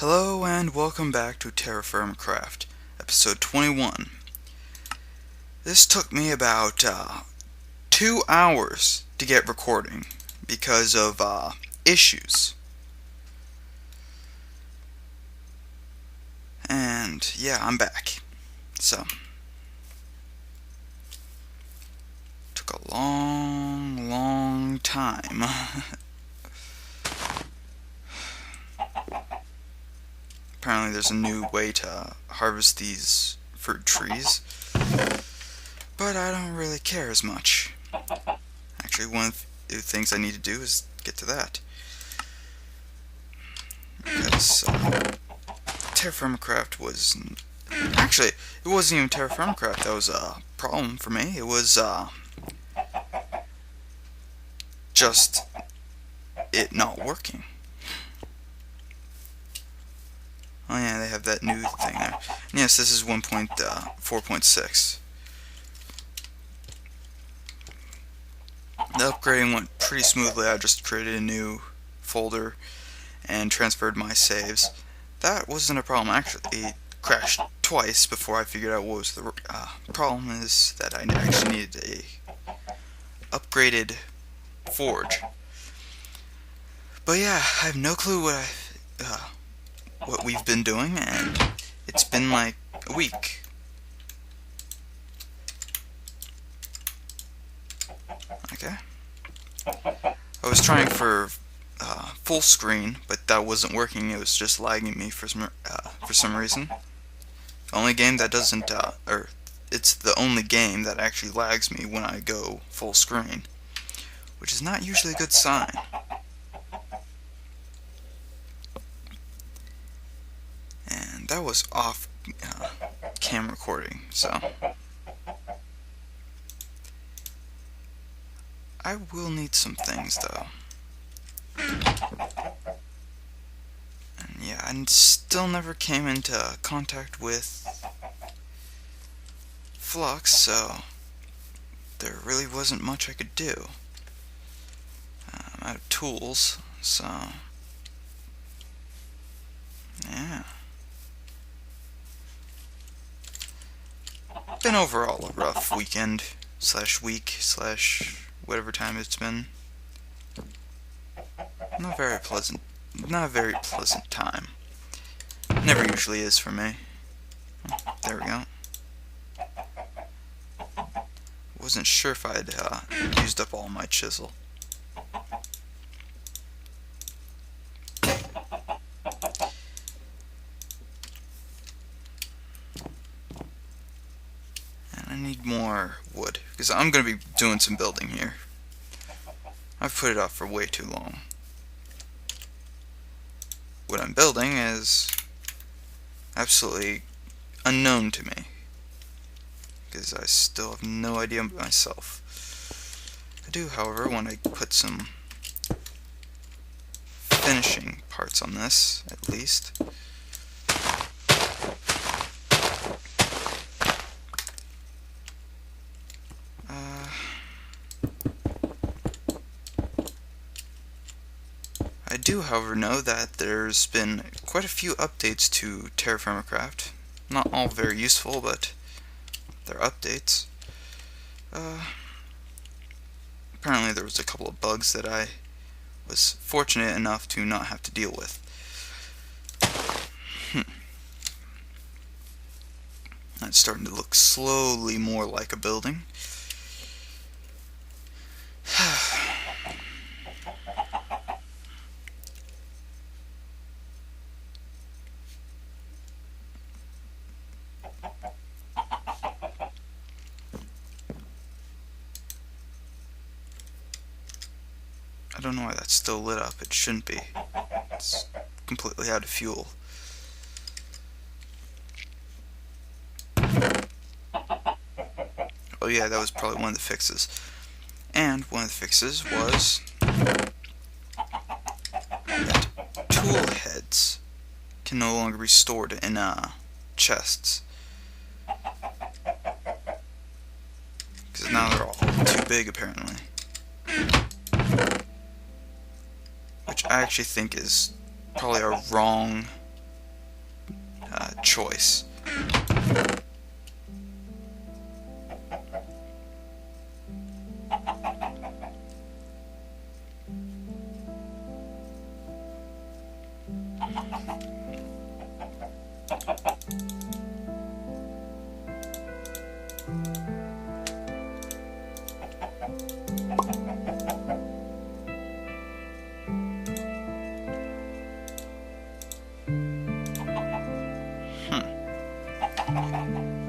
Hello and welcome back to TerraFirmaCraft, episode 21. This took me about 2 hours to get recording because of issues. And yeah, I'm back. So, took a long time. Apparently there's a new way to harvest these fruit trees, but I don't really care as much. Actually, one of the things I need to do is get to that. Because TerraFirmaCraft was... Actually, it wasn't even TerraFirmaCraft that was a problem for me. It was just it not working. Oh yeah, they have that new thing there. And yes, this is 1.4.6. The upgrading went pretty smoothly. I just created a new folder and transferred my saves. That wasn't a problem. Actually, it crashed twice before I figured out what was the problem. Is that I actually needed a upgraded forge. But yeah, I have no clue what we've been doing, and it's been like a week. Okay. I was trying for full screen, but that wasn't working. It was just lagging me for some reason. The only game that doesn't, or it's the only game that actually lags me when I go full screen, which is not usually a good sign. And that was off camera recording, so I will need some things though. And yeah, I still never came into contact with Flux, so there really wasn't much I could do. I'm out of tools, so yeah. Been overall a rough weekend / week / whatever time it's been. Not a very pleasant time. Never usually is for me. There we go. Wasn't sure if I'd used up all my chisel. I need more wood, because I'm going to be doing some building here. I've put it off for way too long. What I'm building is absolutely unknown to me, because I still have no idea myself. I do, however, want to put some finishing parts on this, at least. I do, however, know that there's been quite a few updates to TerraFirmaCraft. Not all very useful, but they're updates. Apparently there was a couple of bugs that I was fortunate enough to not have to deal with. That's starting to look slowly more like a building. I don't know why that's still lit up. It shouldn't be. It's completely out of fuel. Oh yeah, that was probably one of the fixes. And one of the fixes was that tool heads can no longer be stored in chests. Because now they're all too big, apparently. Which I actually think is probably a wrong choice.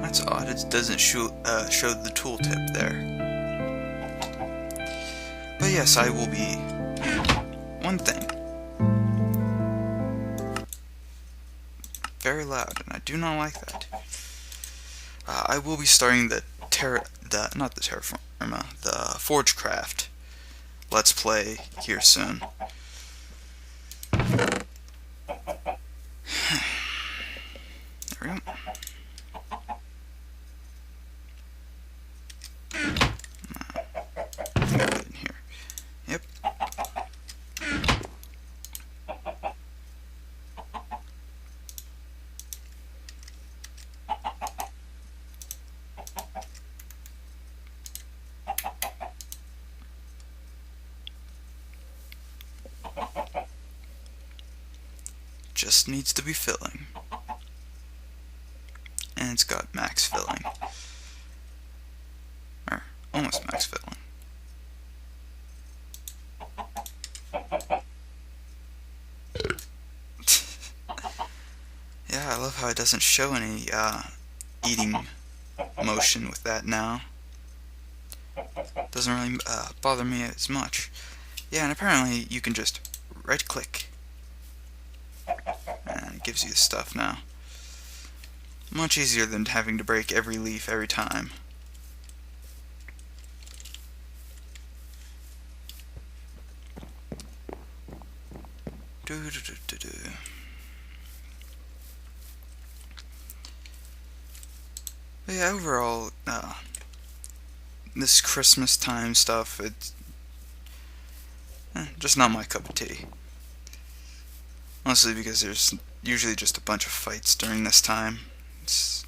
That's odd, it doesn't show the tooltip there. But yes, I will be... One thing. Very loud, and I do not like that. I will be starting the ForgeCraft Let's Play here soon. There we go. In here. Yep. Just needs to be filling. And it's got max filling. Or almost max filling. Yeah, I love how it doesn't show any eating motion with that now. Doesn't really bother me as much. Yeah, and apparently you can just right click and it gives you the stuff now. Much easier than having to break every leaf every time. But yeah, overall, this Christmas time stuff, it's just not my cup of tea. Mostly because there's usually just a bunch of fights during this time. It's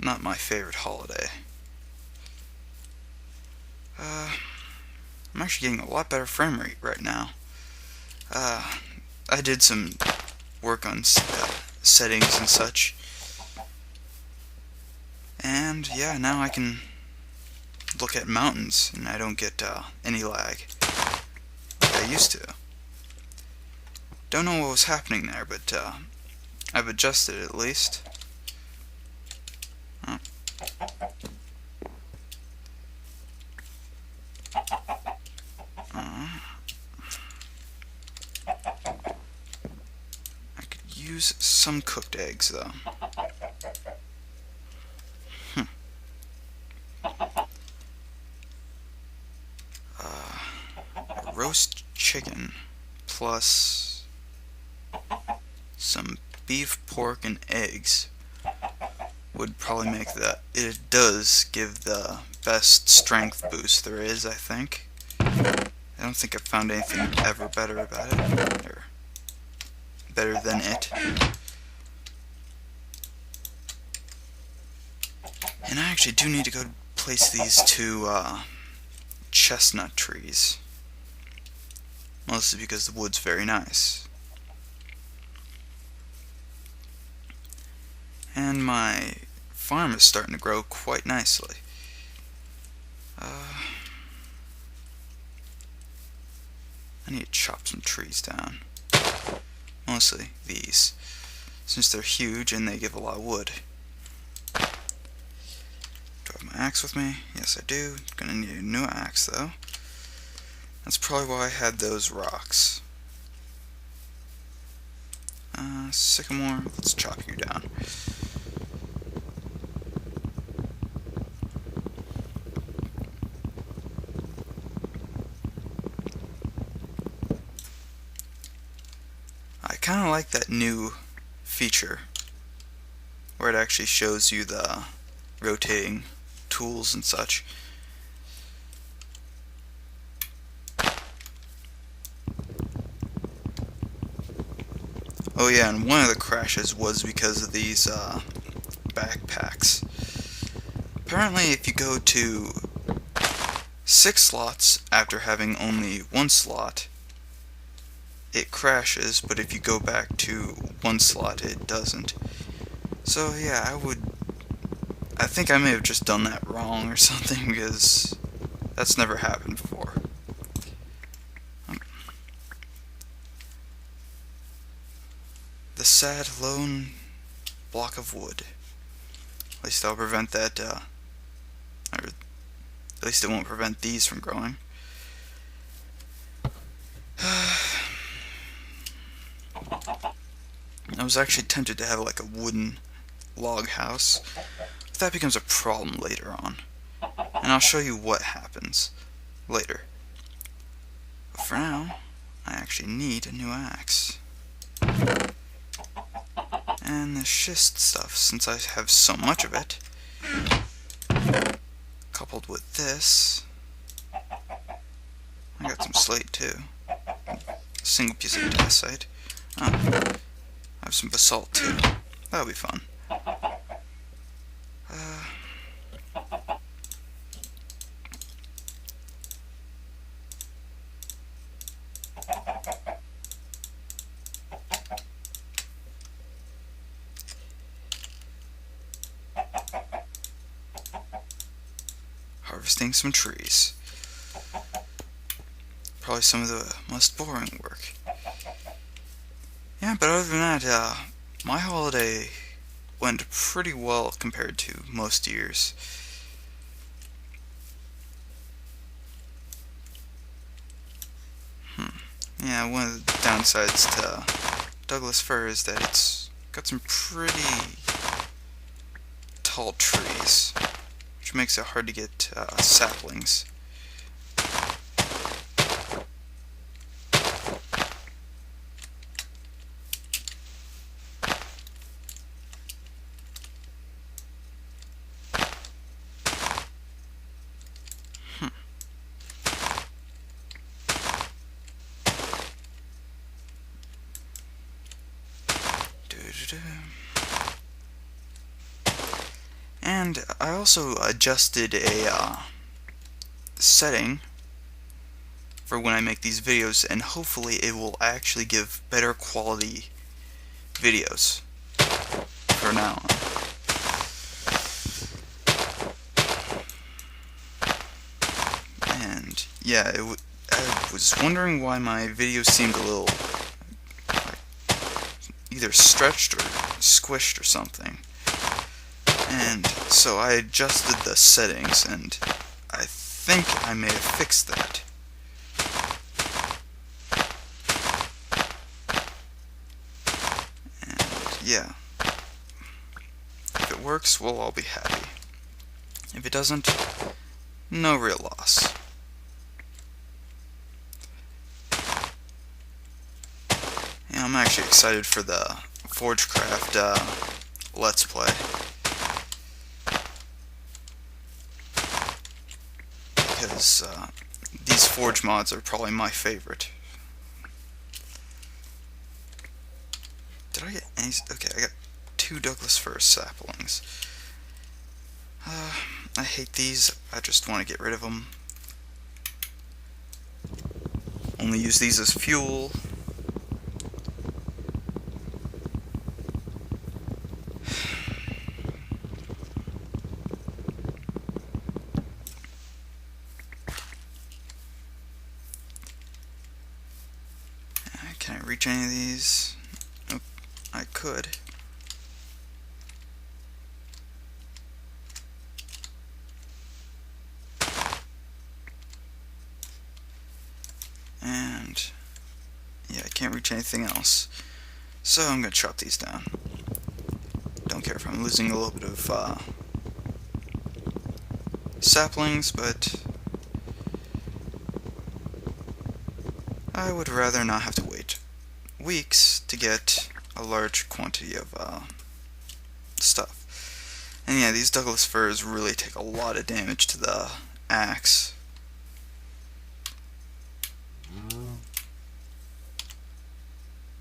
not my favorite holiday. I'm actually getting a lot better frame rate right now. I did some work on settings and such. And yeah, now I can look at mountains and I don't get any lag like I used to. Don't know what was happening there, but I've adjusted it at least. Oh. I could use some cooked eggs though. Roast chicken plus some beef, pork, and eggs would probably make that. It does give the best strength boost there is, I think. I don't think I've found anything ever better about it, or better than it. And I actually do need to go place these two chestnut trees. Mostly because the wood's very nice. And my farm is starting to grow quite nicely. I need to chop some trees down. Mostly these, since they're huge and they give a lot of wood. Do I have my axe with me? Yes, I do. Gonna need a new axe though. That's probably why I had those rocks. Sycamore, let's chop you down. I kind of like that new feature where it actually shows you the rotating tools and such. Oh yeah, and one of the crashes was because of these backpacks. Apparently if you go to 6 slots after having only 1 slot, it crashes, but if you go back to 1 slot, it doesn't. So yeah, I think I may have just done that wrong or something, because that's never happened before. The sad, lone block of wood. At least I'll prevent that, or at least it won't prevent these from growing. I was actually tempted to have like a wooden log house, but that becomes a problem later on. And I'll show you what happens later. But for now, I actually need a new axe. And the schist stuff, since I have so much of it, coupled with this, I got some slate too. A single piece of andesite. Oh, I have some basalt too. That'll be fun. Harvesting some trees. Probably some of the most boring work. Yeah, but other than that, my holiday went pretty well compared to most years. Yeah, one of the downsides to Douglas fir is that it's got some pretty tall trees, which makes it hard to get saplings. And I also adjusted a setting for when I make these videos, and hopefully it will actually give better quality videos from now on. And yeah, I was wondering why my videos seemed a little like, either stretched or squished or something. And so I adjusted the settings, and I think I may have fixed that. And yeah, if it works, we'll all be happy. If it doesn't, no real loss. And I'm actually excited for the ForgeCraft Let's Play. Because these Forge mods are probably my favorite. Did I get any? Okay, I got 2 Douglas fir saplings. I hate these. I just want to get rid of them. Only use these as fuel. Can I reach any of these? Nope, I could. And yeah, I can't reach anything else. So I'm gonna chop these down. Don't care if I'm losing a little bit of saplings, but I would rather not have to wait weeks to get a large quantity of stuff. And yeah, these Douglas firs really take a lot of damage to the axe.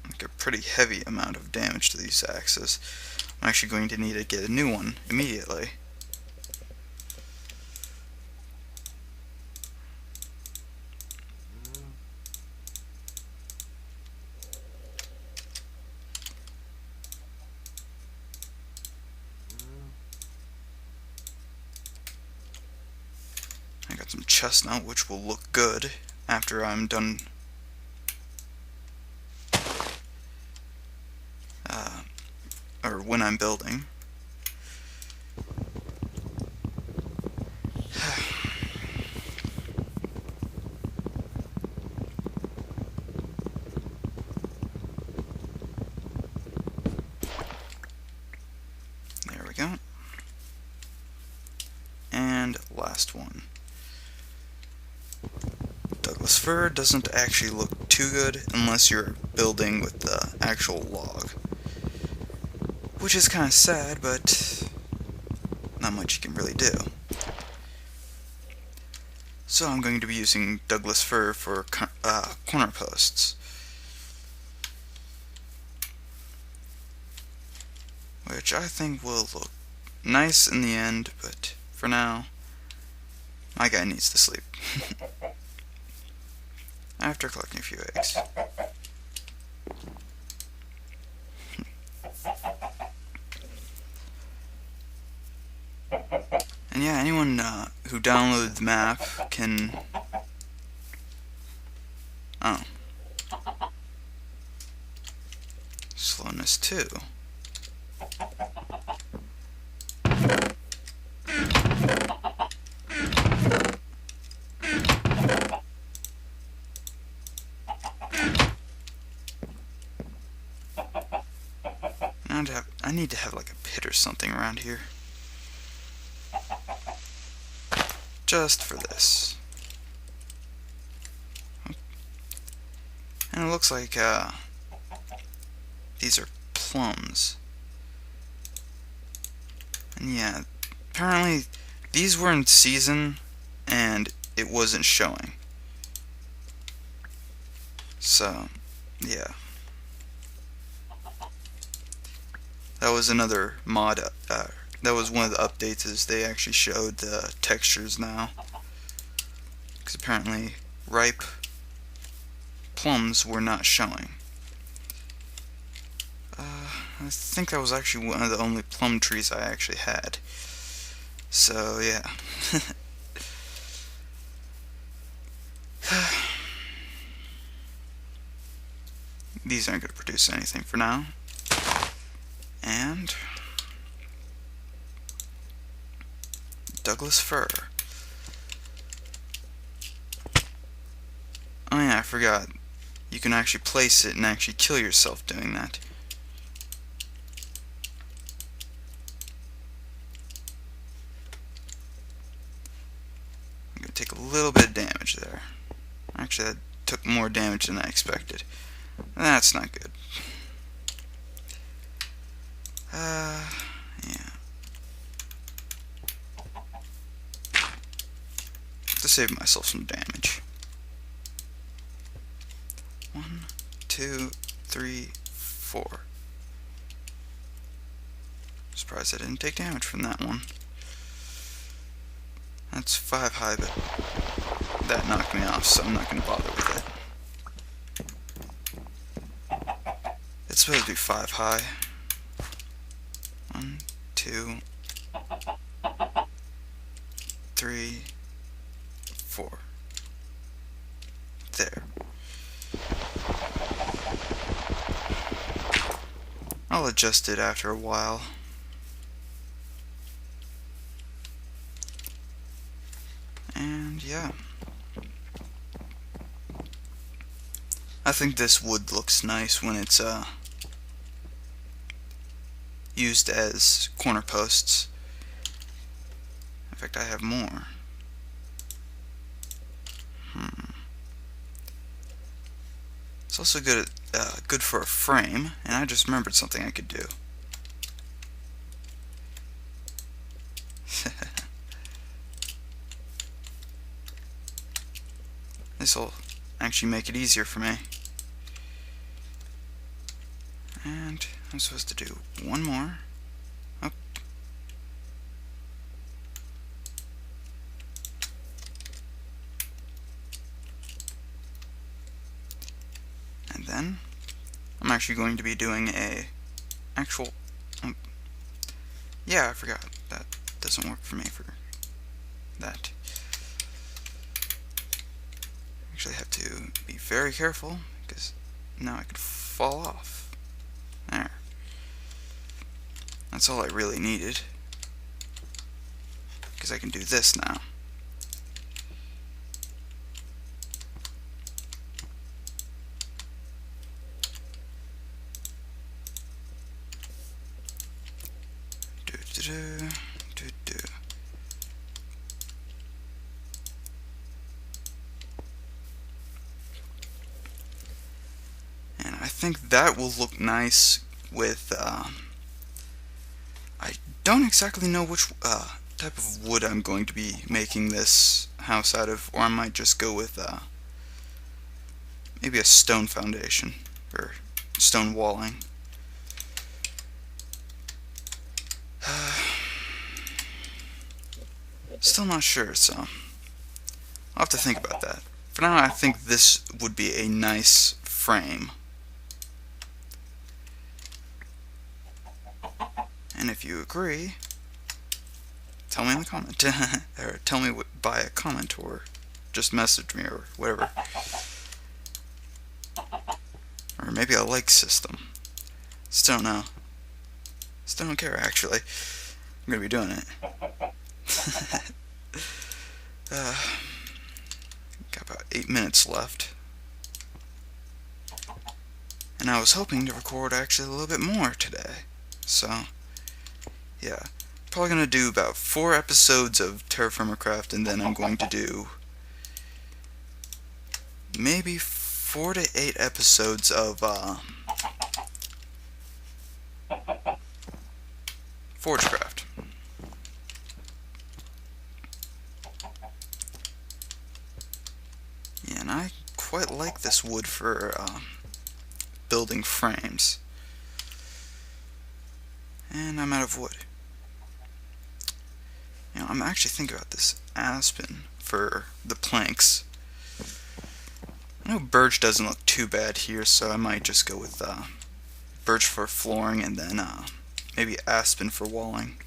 I could pretty heavy amount of damage to these axes. I'm actually going to need to get a new one immediately. I got some chestnut, which will look good after I'm done or when I'm building. There we go. And last one. Douglas fir doesn't actually look too good unless you're building with the actual log, which is kind of sad, but not much you can really do. So I'm going to be using Douglas fir for corner posts, which I think will look nice in the end, but for now, my guy needs to sleep. After collecting a few eggs. And yeah, anyone who downloaded the map can... Oh. Slowness 2. I need to have like a pit or something around here. Just for this. And it looks like these are plums. And yeah, apparently these were in season and it wasn't showing. So, yeah. That was another mod, that was one of the updates, is they actually showed the textures now. Because apparently ripe plums were not showing. I think that was actually one of the only plum trees I actually had. So, yeah. These aren't going to produce anything for now. And Douglas fir. Oh yeah, I forgot. You can actually place it and actually kill yourself doing that. I'm going to take a little bit of damage there. Actually, that took more damage than I expected. That's not good. Yeah. To save myself some damage. 1, 2, 3, 4. Surprised I didn't take damage from that one. That's 5 high, but that knocked me off, so I'm not going to bother with it. It's supposed to be 5 high. 1, 2, 3, 4. There. I'll adjust it after a while. And yeah. I think this wood looks nice when it's used as corner posts. In fact, I have more. It's also good for a frame, and I just remembered something I could do. This will actually make it easier for me. And I'm supposed to do one more. Oh. And then I'm actually going to be doing a actual... yeah, I forgot. That doesn't work for me for that. Actually have to be very careful because now I could fall off. There. That's all I really needed. Because I can do this now. And I think that will look nice with, I don't exactly know which type of wood I'm going to be making this house out of, or I might just go with maybe a stone foundation, or stone walling. Still not sure, so I'll have to think about that. For now, I think this would be a nice frame. And if you agree, tell me in the comment, or tell me by a comment, or just message me, or whatever. Or maybe a like system. Still don't know. Still don't care, actually. I'm gonna be doing it. Got about 8 minutes left. And I was hoping to record actually a little bit more today. So, yeah. Probably gonna do about 4 episodes of TerraFirmaCraft, and then I'm going to do maybe 4 to 8 episodes of ForgeCraft. Yeah, and I quite like this wood for building frames. And I'm out of wood. You know, I'm actually thinking about this aspen for the planks. I know birch doesn't look too bad here, so I might just go with birch for flooring, and then maybe aspen for walling.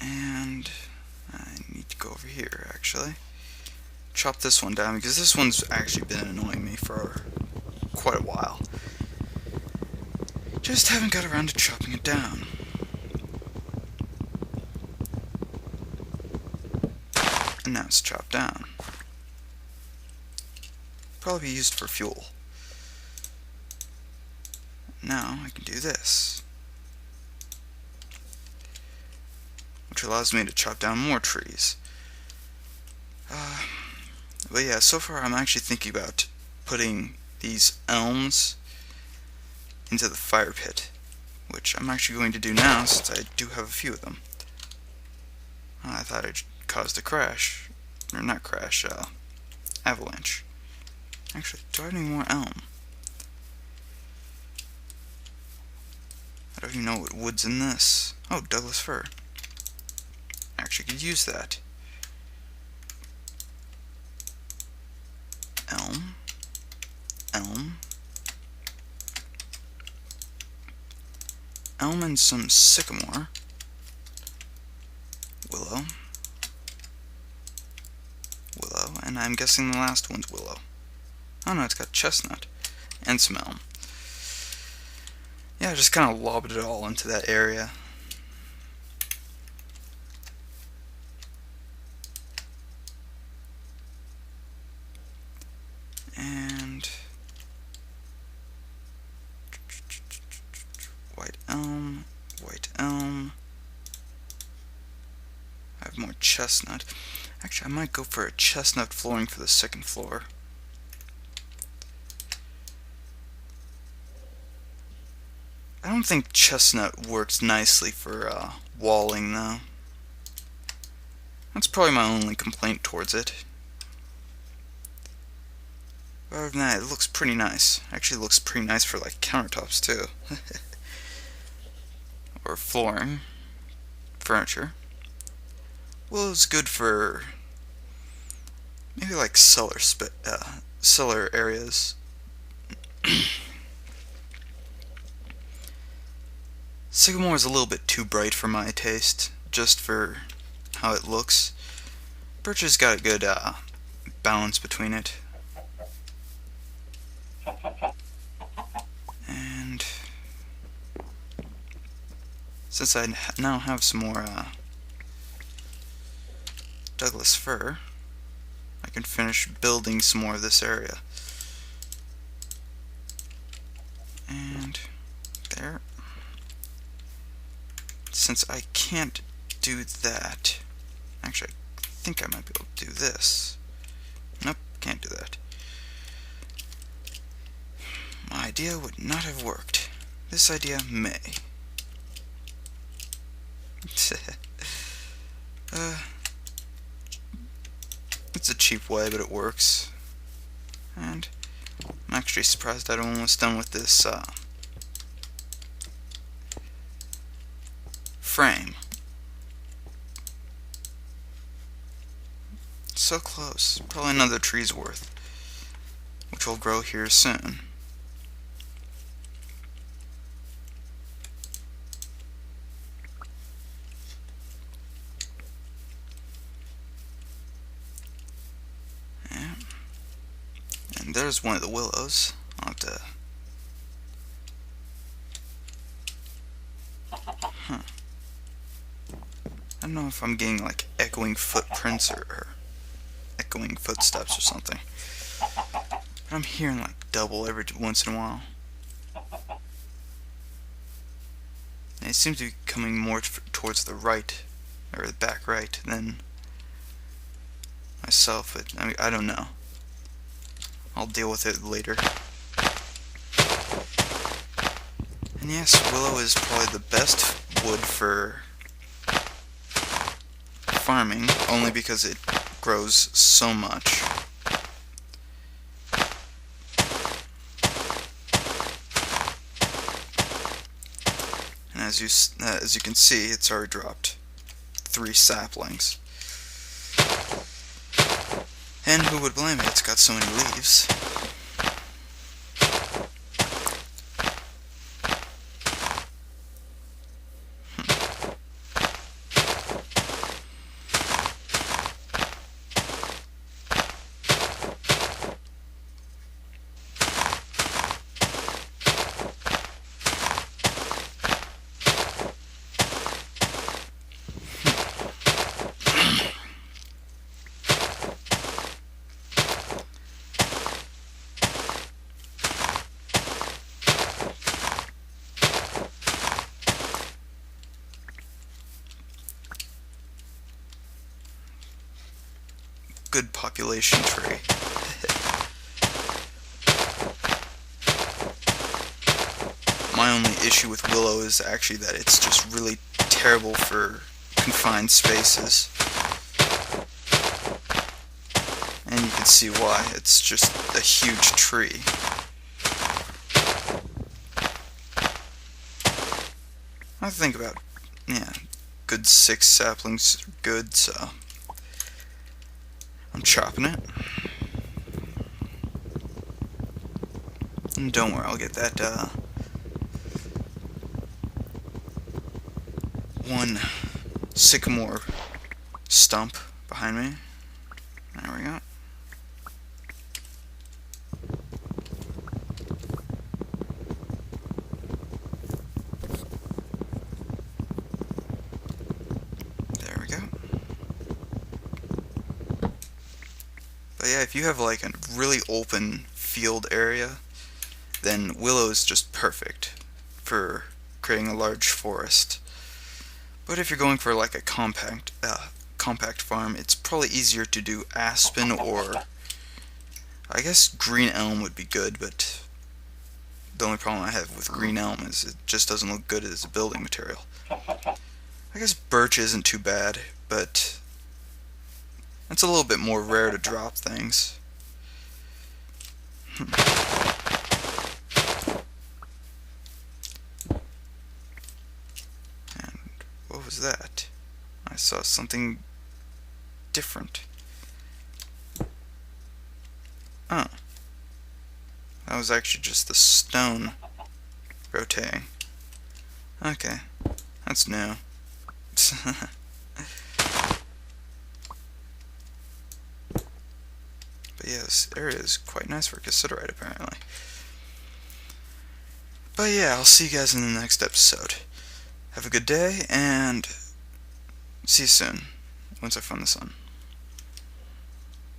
And I need to go over here, actually. Chop this one down, because this one's actually been annoying me for quite a while. Just haven't got around to chopping it down. And now it's chopped down. Probably be used for fuel. Now I can do this, which allows me to chop down more trees. But yeah, so far I'm actually thinking about putting these elms into the fire pit, which I'm actually going to do now since I do have a few of them. I thought it caused a crash, or not crash, avalanche. Actually, do I have any more elm? I don't even know what wood's in this. Oh, Douglas fir. Actually could use that. Elm. Elm. Elm and some sycamore. Willow. Willow, and I'm guessing the last one's willow. Oh no, it's got chestnut. And some elm. Yeah, I just kind of lobbed it all into that area. And white elm, white elm. I have more chestnut. Actually, I might go for a chestnut flooring for the second floor. I don't think chestnut works nicely for walling, though. That's probably my only complaint towards it. Other than that, it looks pretty nice. Actually, it looks pretty nice for like countertops too, or flooring, furniture. Willow's good for maybe like cellar areas. Sycamore is a little bit too bright for my taste, just for how it looks. Birch has got a good balance between it. And since I now have some more Douglas fir, I can finish building some more of this area. And there. Since I can't do that, actually I think I might be able to do this. Nope, can't do that. My idea would not have worked. This idea may. It's a cheap way, but it works. And I'm actually surprised I'm almost done with this frame. So close. Probably another tree's worth, which will grow here soon. Yeah. And there's one of the willows. I'll have to... I don't know if I'm getting like echoing footprints or echoing footsteps or something. But I'm hearing like double every once in a while. And it seems to be coming more towards the right, or the back right, than myself. But I mean, I don't know. I'll deal with it later. And yes, willow is probably the best wood for farming, only because it grows so much. And as you can see, it's already dropped 3 saplings. And who would blame it? It's got so many leaves. Good population tree. My only issue with willow is actually that it's just really terrible for confined spaces. And you can see why. It's just a huge tree. I think about, yeah, good 6 saplings are good, so I'm chopping it. And don't worry, I'll get that one sycamore stump behind me. There we go. There we go. But yeah, if you have like a really open field area, then willow is just perfect for creating a large forest. But if you're going for like a compact farm, it's probably easier to do aspen, or I guess green elm would be good, but the only problem I have with green elm is it just doesn't look good as a building material. I guess birch isn't too bad, but it's a little bit more rare to drop things. And what was that? I saw something different. Oh. That was actually just the stone rotating. Okay. That's new. But yeah, this area is quite nice for cassiterite, apparently. But yeah, I'll see you guys in the next episode. Have a good day, and see you soon, once I find the sun.